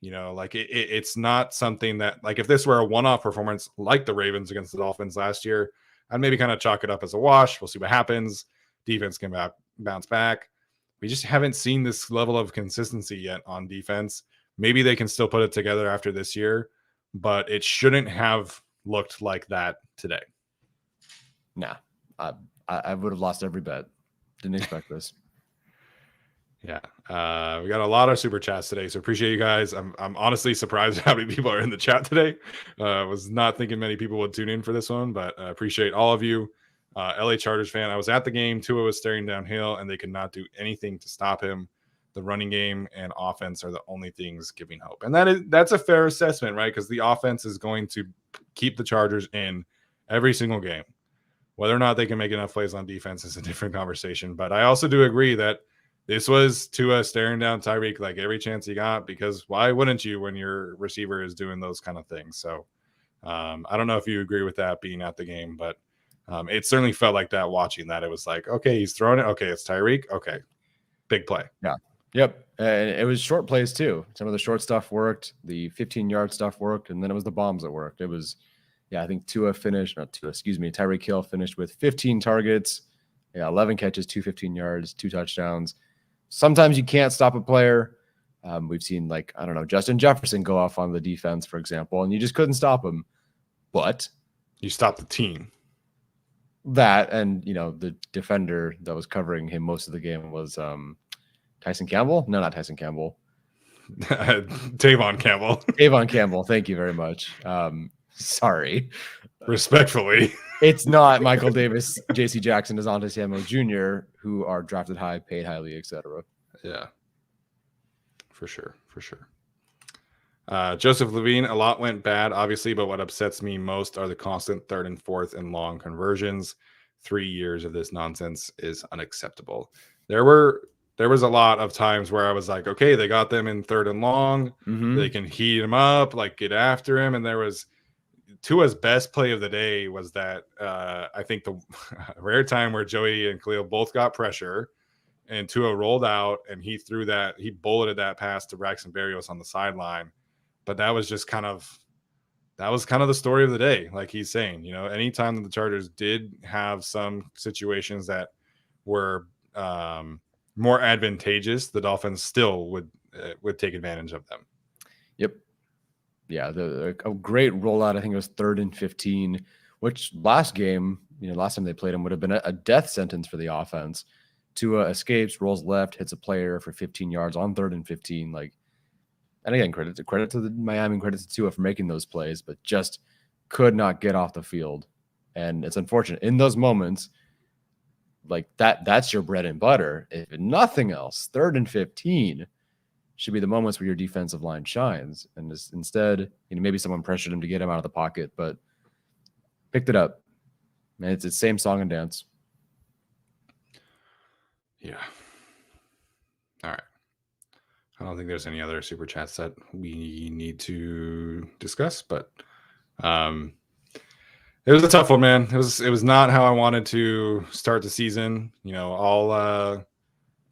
Like it's not something that, like, if this were a one-off performance like the Ravens against the Dolphins last year, I'd maybe kind of chalk it up as a wash. We'll see what happens. Defense can bounce back. We just haven't seen this level of consistency yet on defense. Maybe they can still put it together after this year, but it shouldn't have looked like that today. Nah, I would have lost every bet. Didn't expect this. Yeah. We got a lot of super chats today, so appreciate you guys. I'm honestly surprised how many people are in the chat today. Was not thinking many people would tune in for this one, but appreciate all of you. LA Chargers fan. I was at the game. Tua was staring downhill, and they could not do anything to stop him. The running game and offense are the only things giving hope. And that's a fair assessment, right? Because the offense is going to keep the Chargers in every single game. Whether or not they can make enough plays on defense is a different conversation. But I also do agree that this was Tua staring down Tyreek like every chance he got, because why wouldn't you when your receiver is doing those kind of things? So I don't know if you agree with that being at the game, but it certainly felt like that watching that. It was like, okay, he's throwing it. Okay, it's Tyreek. Okay, big play. Yeah. Yep. And it was short plays too. Some of the short stuff worked. The 15-yard stuff worked. And then it was the bombs that worked. It was, I think Tyreek Hill finished with 15 targets. 11 catches, 15 yards, 2 touchdowns. Sometimes you can't stop a player. We've seen, like, I don't know, Justin Jefferson go off on the defense, for example, and you just couldn't stop him. But you stopped the team. That, and, the defender that was covering him most of the game was Tyson Campbell? No, not Tyson Campbell. Tavon Campbell. Tavon Campbell. Thank you very much. Sorry. Respectfully. It's not Michael Davis, J.C. Jackson, DeSante Samuel Jr., who are drafted high, paid highly, etc. Yeah. For sure. Joseph Levine, a lot went bad, obviously, but what upsets me most are the constant 3rd and 4th and long conversions. 3 years of this nonsense is unacceptable. There was a lot of times where I was like, okay, they got them in 3rd and long. They can heat him up, like get after him. And there was Tua's best play of the day was that I think the rare time where Joey and Khalil both got pressure and Tua rolled out and he bulleted that pass to Braxton Berrios on the sideline. But that was kind of the story of the day. Like he's saying, anytime that the Chargers did have some situations that were more advantageous, the Dolphins still would take advantage of them. Yep. Yeah, a great rollout. I think it was 3rd and 15, which last time they played him would have been a death sentence for the offense. Tua escapes, rolls left, hits a player for 15 yards on 3rd and 15. And again, credit to the Miami, credit to Tua for making those plays, but just could not get off the field. And it's unfortunate in those moments, like that's your bread and butter. If nothing else, 3rd and 15 should be the moments where your defensive line shines. And instead, maybe someone pressured him to get him out of the pocket, but picked it up. And it's the same song and dance. Yeah. All right. I don't think there's any other super chats that we need to discuss, but it was a tough one, man. It was not how I wanted to start the season.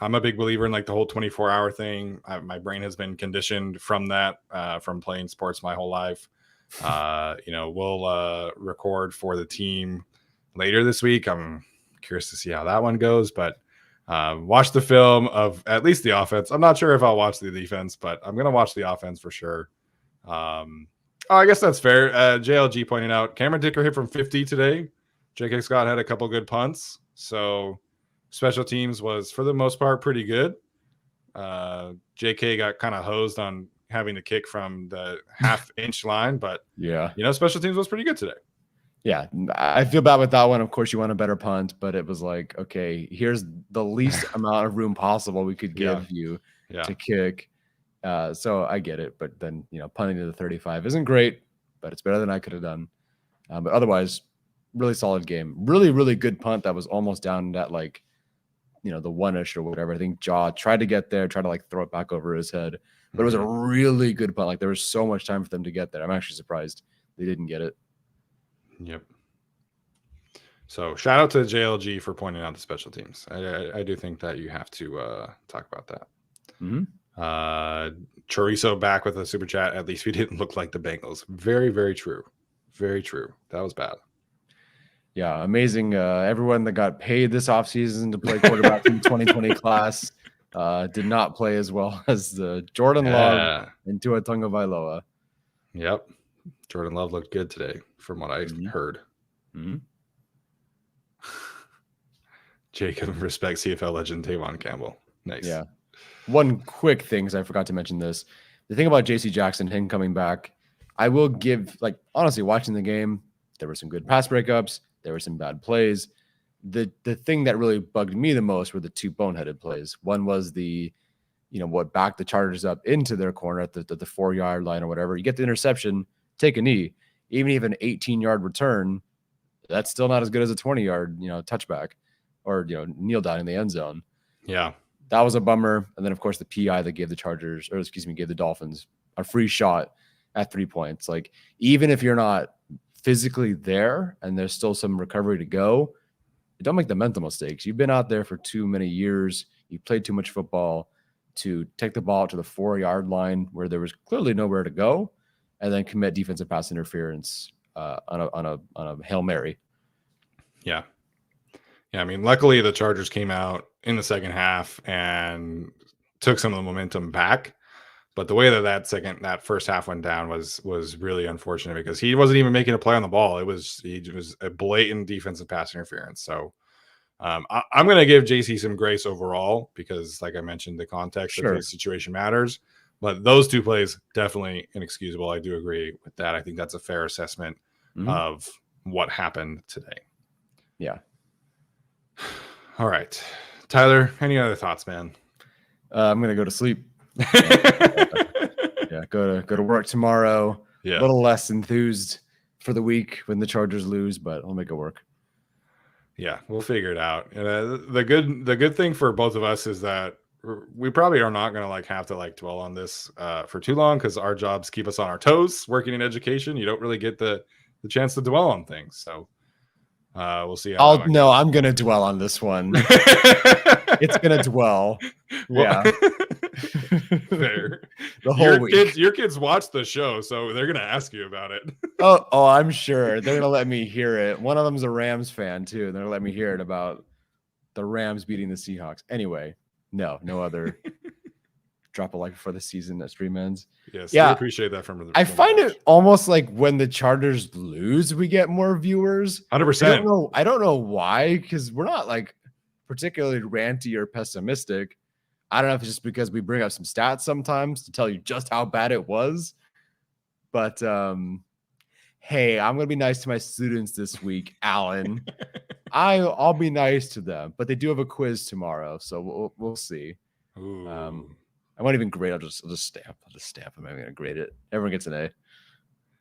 I'm a big believer in like the whole 24-hour thing. My brain has been conditioned from that, from playing sports my whole life. We'll record for the team later this week. I'm curious to see how that one goes, but watch the film of at least the offense. I'm not sure if I'll watch the defense, but I'm going to watch the offense for sure. I guess that's fair. JLG pointed out Cameron Dicker hit from 50 today. J.K. Scott had a couple good punts. So special teams was, for the most part, pretty good. J.K. got kind of hosed on having to kick from the half-inch line, but yeah, special teams was pretty good today. Yeah, I feel bad with that one. Of course, you want a better punt, but it was like, okay, here's the least amount of room possible we could give you to kick. So I get it, but then punting to the 35 isn't great, but it's better than I could have done. But otherwise, really solid game. Really, really good punt that was almost down at the one-ish or whatever. I think Jaw tried to get there, tried to throw it back over his head, but it was a really good punt. Like there was so much time for them to get there. I'm actually surprised they didn't get it. Yep. So shout out to JLG for pointing out the special teams. I do think that you have to talk about that. Chorizo back with a super chat. At least we didn't look like the Bengals. Very, very true. Very true. That was bad. Yeah, amazing. Everyone that got paid this offseason to play quarterback in the 2020 class did not play as well as the Jordan Love and Tua Tagovailoa. Yep. Jordan Love looked good today, from what I heard. Jacob respects CFL legend Tavon Campbell. Nice. Yeah. One quick thing, because I forgot to mention this. The thing about J.C. Jackson, him coming back, I will give, honestly, watching the game, there were some good pass breakups. There were some bad plays. The thing that really bugged me the most were the two boneheaded plays. One was what backed the Chargers up into their corner at the 4-yard line or whatever. You get the interception, take a knee. Even if an 18-yard return, that's still not as good as a 20-yard, touchback or, kneel down in the end zone. Yeah. That was a bummer. And then, of course, the PI that gave the Dolphins a free shot at 3 points. Even if you're not physically there and there's still some recovery to go, don't make the mental mistakes. You've been out there for too many years. You played too much football to take the ball to the 4-yard line where there was clearly nowhere to go, and then commit defensive pass interference on a Hail Mary. Yeah. Yeah. I mean, luckily the Chargers came out in the second half and took some of the momentum back. But the way that first half went down was really unfortunate because he wasn't even making a play on the ball. It was a blatant defensive pass interference. So I'm going to give JC some grace overall because, like I mentioned, the context of the situation matters. But those two plays, definitely inexcusable. I do agree with that. I think that's a fair assessment of what happened today. Yeah. All right. Tyler, any other thoughts, man? I'm going to go to sleep. Yeah. Yeah, go to work tomorrow. Yeah. A little less enthused for the week when the Chargers lose, but I'll make it work. Yeah, we'll figure it out. And the good thing for both of us is that we probably are not going to like have to like dwell on this for too long, because our jobs keep us on our toes. Working in education, you don't really get the chance to dwell on things. So we'll see how that one goes. I'm gonna dwell on this one. It's gonna dwell. Well, Yeah. fair. The whole week. Your kids watch the show, so they're gonna ask you about it. Oh, I'm sure they're gonna let me hear it. One of them's a Rams fan too. They're gonna let me hear it about the Rams beating the Seahawks. Anyway, no other drop a like before the season that stream ends. Yes, yeah, we appreciate that from the. I find it almost like when the Chargers lose, we get more viewers. 100%. I don't know why, because we're not like particularly ranty or pessimistic. I don't know if it's just because we bring up some stats sometimes to tell you just how bad it was. But hey, I'm gonna be nice to my students this week, Alan. I'll be nice to them, but they do have a quiz tomorrow, so we'll see. I won't even grade. I'll just stamp. I'm not gonna grade it. Everyone gets an A.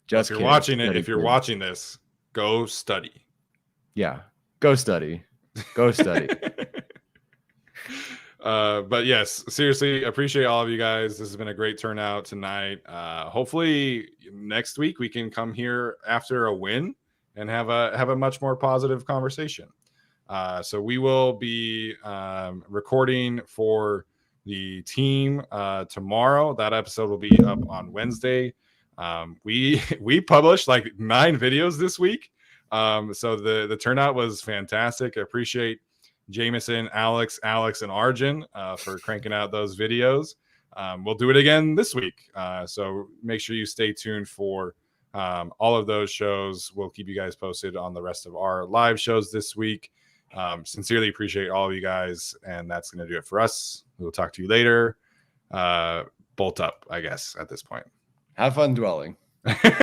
Just if you're watching it, if you're watching this, go study. Yeah, go study. Go study. But yes, seriously, appreciate all of you guys. This has been a great turnout tonight. Hopefully next week we can come here after a win and have a much more positive conversation. So we will be recording for the team tomorrow. That episode will be up on Wednesday. We published like 9 videos this week. So the turnout was fantastic. I appreciate Jameson, Alex, and Arjun for cranking out those videos. We'll do it again this week. So make sure you stay tuned for all of those shows. We'll keep you guys posted on the rest of our live shows this week. Sincerely appreciate all of you guys. And that's going to do it for us. We'll talk to you later. Bolt up, I guess, at this point. Have fun dwelling.